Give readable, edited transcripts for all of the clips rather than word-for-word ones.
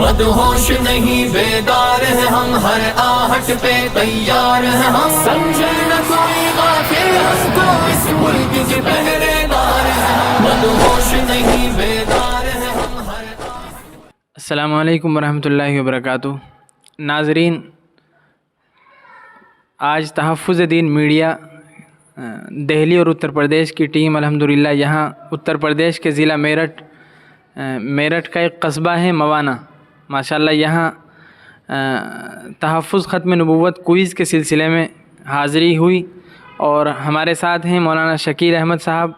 مدہوش نہیں بیدار ہیں ہم، ہر آہٹ پہ تیار ہیں ہم، سمجھے نہ کوئی غافل ہم کو اس ملک کے پہرے دار ہیں ہم، مدہوش نہیں بیدار ہیں ہم ہر السلام علیکم ورحمۃ اللہ وبرکاتہ۔ ناظرین، آج تحفظ دین میڈیا دہلی اور اتر پردیش کی ٹیم الحمدللہ یہاں اتر پردیش کے ضلع میرٹھ کا ایک قصبہ ہے موانا، ماشاءاللہ یہاں تحفظ ختم نبوت کوئز کے سلسلے میں حاضری ہوئی، اور ہمارے ساتھ ہیں مولانا شکیل احمد صاحب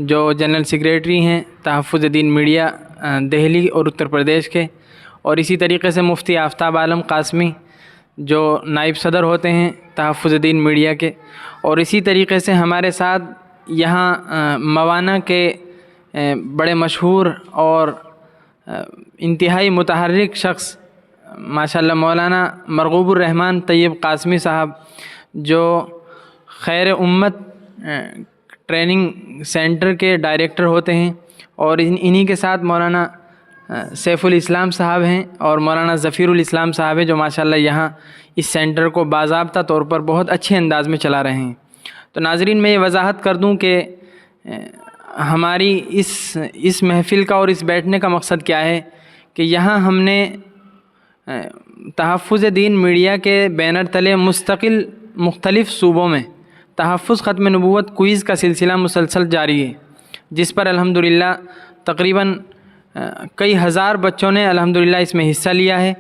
جو جنرل سیکریٹری ہیں تحفظ دین میڈیا دہلی اور اتر پردیش کے، اور اسی طریقے سے مفتی آفتاب عالم قاسمی جو نائب صدر ہوتے ہیں تحفظ دین میڈیا کے، اور اسی طریقے سے ہمارے ساتھ یہاں موانا کے بڑے مشہور اور انتہائی متحرک شخص ماشاءاللہ مولانا مرغوب الرحمن طیب قاسمی صاحب جو خیر امت ٹریننگ سینٹر کے ڈائریکٹر ہوتے ہیں، اور انہی کے ساتھ مولانا سیف الاسلام صاحب ہیں اور مولانا ظفیر الاسلام صاحب ہیں جو ماشاءاللہ یہاں اس سینٹر کو باضابطہ طور پر بہت اچھے انداز میں چلا رہے ہیں۔ تو ناظرین، میں یہ وضاحت کر دوں کہ ہماری اس محفل کا اور اس بیٹھنے کا مقصد کیا ہے کہ یہاں ہم نے تحفظ دین میڈیا کے بینر تلے مستقل مختلف صوبوں میں تحفظ ختم نبوت کوئز کا سلسلہ مسلسل جاری ہے، جس پر الحمدللہ تقریباً کئی ہزار بچوں نے الحمدللہ اس میں حصہ لیا ہے،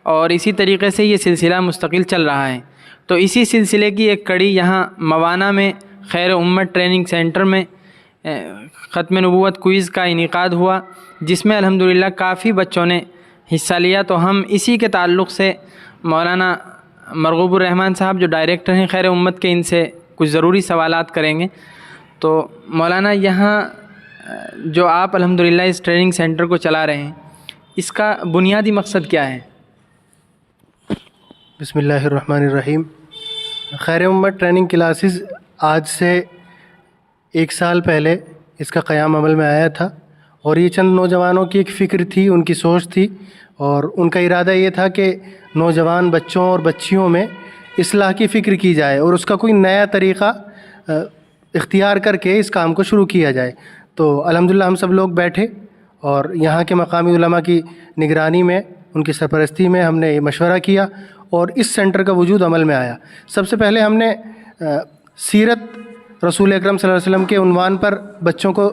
اور اسی طریقے سے یہ سلسلہ مستقل چل رہا ہے۔ تو اسی سلسلے کی ایک کڑی یہاں موانا میں خیر امت ٹریننگ سینٹر میں ختم نبوت کوئز کا انعقاد ہوا، جس میں الحمدللہ کافی بچوں نے حصہ لیا۔ تو ہم اسی کے تعلق سے مولانا مرغوب الرحمن صاحب جو ڈائریکٹر ہیں خیر امت کے، ان سے کچھ ضروری سوالات کریں گے۔ تو مولانا، یہاں جو آپ الحمدللہ اس ٹریننگ سینٹر کو چلا رہے ہیں، اس کا بنیادی مقصد کیا ہے؟ بسم اللہ الرحمن الرحیم۔ خیر امت ٹریننگ کلاسز آج سے 1 سال پہلے اس کا قیام عمل میں آیا تھا، اور یہ چند نوجوانوں کی ایک فکر تھی، ان کی سوچ تھی، اور ان کا ارادہ یہ تھا کہ نوجوان بچوں اور بچیوں میں اصلاح کی فکر کی جائے اور اس کا کوئی نیا طریقہ اختیار کر کے اس کام کو شروع کیا جائے۔ تو الحمدللہ ہم سب لوگ بیٹھے اور یہاں کے مقامی علماء کی نگرانی میں، ان کی سرپرستی میں ہم نے یہ مشورہ کیا اور اس سینٹر کا وجود عمل میں آیا۔ سب سے پہلے ہم نے سیرت رسول اکرم صلی اللہ علیہ وسلم کے عنوان پر بچوں کو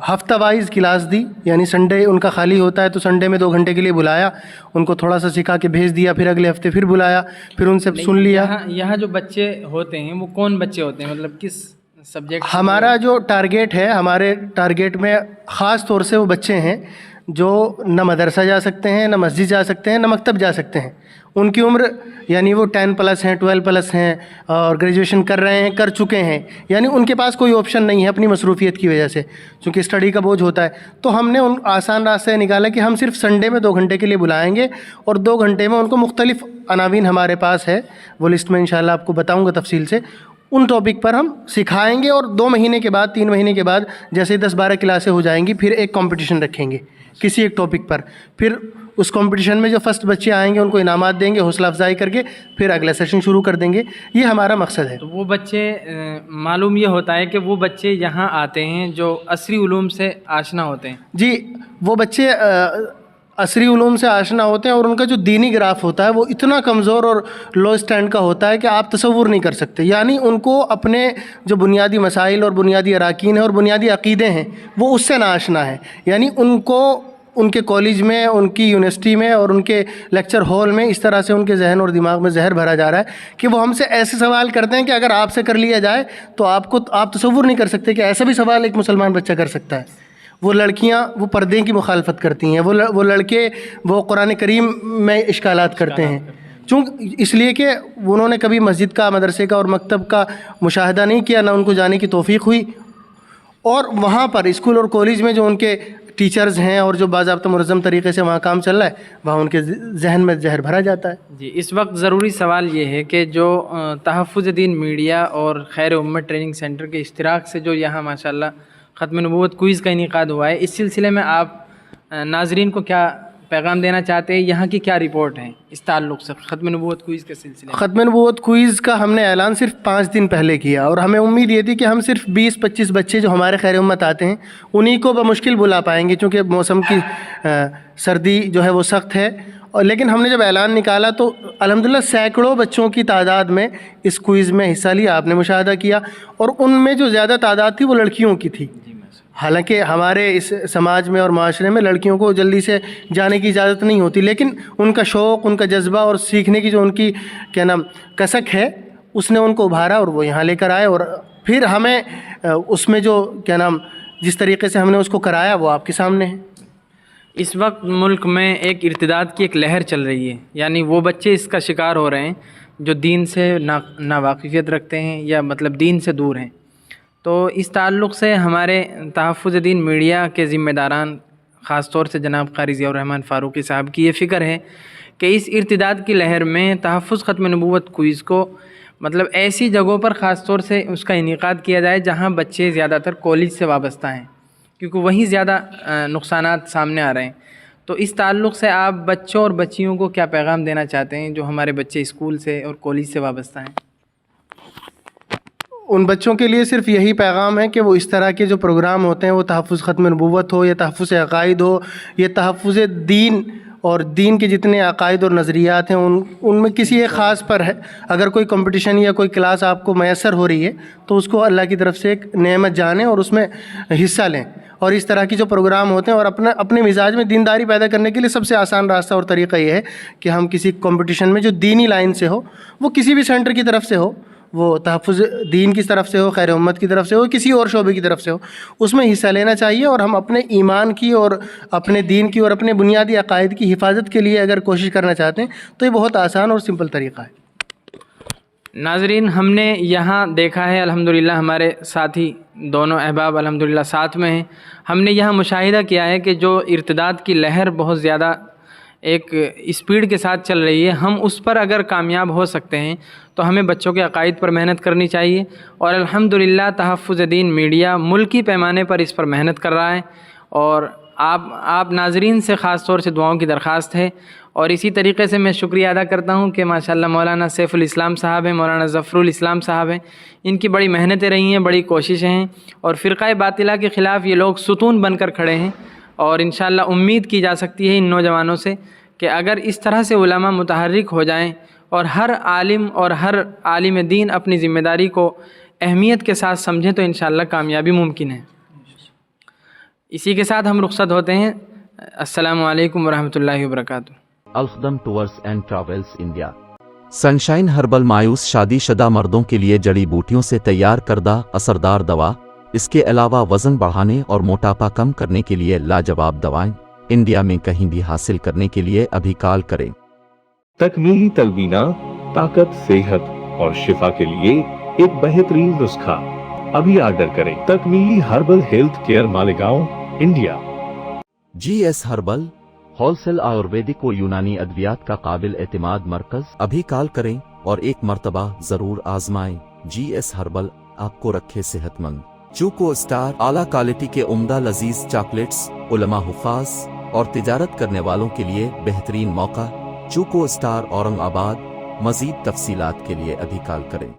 ہفتہ وائز کلاس دی، یعنی سنڈے ان کا خالی ہوتا ہے تو سنڈے میں 2 گھنٹے کے لیے بلایا، ان کو تھوڑا سا سکھا کے بھیج دیا، پھر اگلے ہفتے پھر بلایا، پھر ان سے سن لیا۔ یہاں جو بچے ہوتے ہیں وہ کون بچے ہوتے ہیں، مطلب کس سبجیکٹ؟ ہمارا جو ٹارگیٹ ہے، ہمارے ٹارگیٹ میں خاص طور سے وہ بچے ہیں جو نہ مدرسہ جا سکتے ہیں، نہ مسجد جا سکتے ہیں، نہ مکتب جا سکتے ہیں۔ ان کی عمر یعنی وہ 10+ ہیں، 12+ ہیں، اور گریجویشن کر رہے ہیں، کر چکے ہیں، یعنی ان کے پاس کوئی آپشن نہیں ہے اپنی مصروفیت کی وجہ سے، چونکہ اسٹڈی کا بوجھ ہوتا ہے۔ تو ہم نے ان آسان راستے نکالا کہ ہم صرف سنڈے میں 2 گھنٹے کے لیے بلائیں گے، اور 2 گھنٹے میں ان کو مختلف عناوین ہمارے پاس ہے، وہ لسٹ میں انشاءاللہ آپ کو بتاؤں گا تفصیل سے، ان ٹاپک پر ہم سکھائیں گے، اور 2 مہینے کے بعد 3 مہینے کے بعد جیسے 10-12 کلاسیں ہو جائیں گی، پھر ایک کمپٹیشن رکھیں گے کسی ایک ٹاپک پر، پھر اس کمپٹیشن میں جو فرسٹ بچے آئیں گے ان کو انعامات دیں گے حوصلہ افزائی کر کے، پھر اگلا سیشن شروع کر دیں گے۔ یہ ہمارا مقصد ہے۔ تو وہ بچے، معلوم یہ ہوتا ہے کہ وہ بچے یہاں آتے ہیں جو عصری علوم سے آشنا ہوتے ہیں؟ جی، وہ بچے عصری علوم سے آشنا ہوتے ہیں، اور ان کا جو دینی گراف ہوتا ہے وہ اتنا کمزور اور لو سٹینڈ کا ہوتا ہے کہ آپ تصور نہیں کر سکتے۔ یعنی ان کو اپنے جو بنیادی مسائل اور بنیادی اراکین ہیں اور بنیادی عقیدے ہیں وہ اس سے ناآشنا ہیں، یعنی ان کو ان کے کالج میں، ان کی یونیورسٹی میں اور ان کے لیکچر ہال میں اس طرح سے ان کے ذہن اور دماغ میں زہر بھرا جا رہا ہے کہ وہ ہم سے ایسے سوال کرتے ہیں کہ اگر آپ سے کر لیا جائے تو آپ تصور نہیں کر سکتے کہ ایسا بھی سوال ایک مسلمان بچہ کر سکتا ہے۔ وہ لڑکیاں وہ پردے کی مخالفت کرتی ہیں، وہ لڑکے وہ قرآن کریم میں اشکالات کرتے ہیں، اس لیے کہ انہوں نے کبھی مسجد کا، مدرسے کا اور مکتب کا مشاہدہ نہیں کیا، نہ ان کو جانے کی توفیق ہوئی، اور وہاں پر اسکول اور کالج میں جو ان کے ٹیچرز ہیں اور جو باضابطہ منظم طریقے سے وہاں کام چل رہا ہے، وہاں ان کے ذہن میں زہر بھرا جاتا ہے۔ جی، اس وقت ضروری سوال یہ ہے کہ جو تحفظ دین میڈیا اور خیر امت ٹریننگ سینٹر کے اشتراک سے جو یہاں ماشاءاللہ ختم نبوت کوئز کا انعقاد ہوا ہے، اس سلسلے میں آپ ناظرین کو کیا پیغام دینا چاہتے ہیں، یہاں کی کیا رپورٹ ہے اس تعلق سے ختم نبوت کوئز کے سلسلے میں؟ ختم نبوت کوئز کا ہم نے اعلان صرف 5 دن پہلے کیا، اور ہمیں امید یہ تھی کہ ہم صرف 20-25 بچے جو ہمارے خیر امت آتے ہیں انہی کو بمشکل بلا پائیں گے، چونکہ موسم کی سردی جو ہے وہ سخت ہے. اور لیکن ہم نے جب اعلان نکالا تو الحمدللہ سینکڑوں بچوں کی تعداد میں اس کوئز میں حصہ لیا، آپ نے مشاہدہ کیا، اور ان میں جو زیادہ تعداد تھی وہ لڑکیوں کی تھی. حالانکہ ہمارے اس سماج میں اور معاشرے میں لڑکیوں کو جلدی سے جانے کی اجازت نہیں ہوتی، لیکن ان کا شوق، ان کا جذبہ اور سیکھنے کی جو ان کی کیا نام کسک ہے، اس نے ان کو ابھارا اور وہ یہاں لے کر آئے. اور پھر ہمیں اس میں جو کیا نام جس طریقے سے ہم نے اس کو کرایا وہ آپ کے سامنے ہے. اس وقت ملک میں ایک ارتداد کی ایک لہر چل رہی ہے، یعنی وہ بچے اس کا شکار ہو رہے ہیں جو دین سے ناواقفیت رکھتے ہیں یا مطلب دین سے دور ہیں. تو اس تعلق سے ہمارے تحفظ دین میڈیا کے ذمہ داران، خاص طور سے جناب قاری ضیاء الرحمن فاروقی صاحب کی یہ فکر ہے کہ اس ارتداد کی لہر میں تحفظ ختم نبوت کوئز کو مطلب ایسی جگہوں پر خاص طور سے اس کا انعقاد کیا جائے جہاں بچے زیادہ تر کالج سے وابستہ ہیں، کیونکہ وہیں زیادہ نقصانات سامنے آ رہے ہیں. تو اس تعلق سے آپ بچوں اور بچیوں کو کیا پیغام دینا چاہتے ہیں جو ہمارے بچے اسکول سے اور کالج سے وابستہ ہیں؟ ان بچوں کے لیے صرف یہی پیغام ہے کہ وہ اس طرح کے جو پروگرام ہوتے ہیں، وہ تحفظ ختم نبوت ہو یا تحفظ عقائد ہو یا تحفظ دین اور دین کے جتنے عقائد اور نظریات ہیں، ان میں کسی ایک خاص پر ہے، اگر کوئی کمپٹیشن یا کوئی کلاس آپ کو میسر ہو رہی ہے تو اس کو اللہ کی طرف سے ایک نعمت جانیں اور اس میں حصہ لیں. اور اس طرح کی جو پروگرام ہوتے ہیں، اور اپنے مزاج میں دینداری پیدا کرنے کے لیے سب سے آسان راستہ اور طریقہ یہ ہے کہ ہم کسی کمپٹیشن میں جو دینی لائن سے ہو، وہ کسی بھی سینٹر کی طرف سے ہو، وہ تحفظ دین کی طرف سے ہو، خیر امت کی طرف سے ہو، کسی اور شعبے کی طرف سے ہو، اس میں حصہ لینا چاہیے. اور ہم اپنے ایمان کی اور اپنے دین کی اور اپنے بنیادی عقائد کی حفاظت کے لیے اگر کوشش کرنا چاہتے ہیں تو یہ بہت آسان اور سمپل طریقہ ہے. ناظرین، ہم نے یہاں دیکھا ہے الحمدللہ ہمارے ساتھی دونوں احباب الحمدللہ ساتھ میں ہیں. ہم نے یہاں مشاہدہ کیا ہے کہ جو ارتداد کی لہر بہت زیادہ ایک اسپیڈ کے ساتھ چل رہی ہے، ہم اس پر اگر کامیاب ہو سکتے ہیں تو ہمیں بچوں کے عقائد پر محنت کرنی چاہیے. اور الحمدللہ تحفظ دین میڈیا ملکی پیمانے پر اس پر محنت کر رہا ہے، اور آپ ناظرین سے خاص طور سے دعاؤں کی درخواست ہے. اور اسی طریقے سے میں شکریہ ادا کرتا ہوں کہ ماشاءاللہ مولانا سیف الاسلام صاحب ہیں، مولانا ظفر الاسلام صاحب ہیں، ان کی بڑی محنتیں رہی ہیں، بڑی کوششیں ہیں، اور فرقہ باطلہ کے خلاف یہ لوگ ستون بن کر کھڑے ہیں. اور انشاءاللہ امید کی جا سکتی ہے ان نوجوانوں سے کہ اگر اس طرح سے علماء متحرک ہو جائیں اور ہر عالم اور ہر عالم دین اپنی ذمہ داری کو اہمیت کے ساتھ سمجھیں تو انشاءاللہ کامیابی ممکن ہے. اسی کے ساتھ ہم رخصت ہوتے ہیں. السلام علیکم ورحمۃ اللہ وبرکاتہ. الخدم tours and travels India. Sunshine herbal مایوس شادی شدہ مردوں کے لیے جڑی بوٹیوں سے تیار کردہ اثردار دوا. اس کے علاوہ وزن بڑھانے اور موٹاپا کم کرنے کے لیے لاجواب دوائیں انڈیا میں کہیں بھی حاصل کرنے کے لیے ابھی کال کریں. تکمیلی تلبینہ، طاقت، صحت اور شفا کے لیے ایک بہترین نسخہ. ابھی آرڈر کریں. تکمیلی herbal health care Malegaon, India. G S herbal wholesale Ayurvedic و یونانی ادویات کا قابل اعتماد مرکز. ابھی کال کریں اور ایک مرتبہ ضرور آزمائیں. جی ایس ہربل آپ کو رکھے صحت مند. چوکو اسٹار اعلیٰ کوالٹی کے عمدہ لذیذ چاکلیٹس علماء، حفاظ اور تجارت کرنے والوں کے لیے بہترین موقع. چوکو اسٹار اورنگ آباد. مزید تفصیلات کے لیے ابھی کال کریں.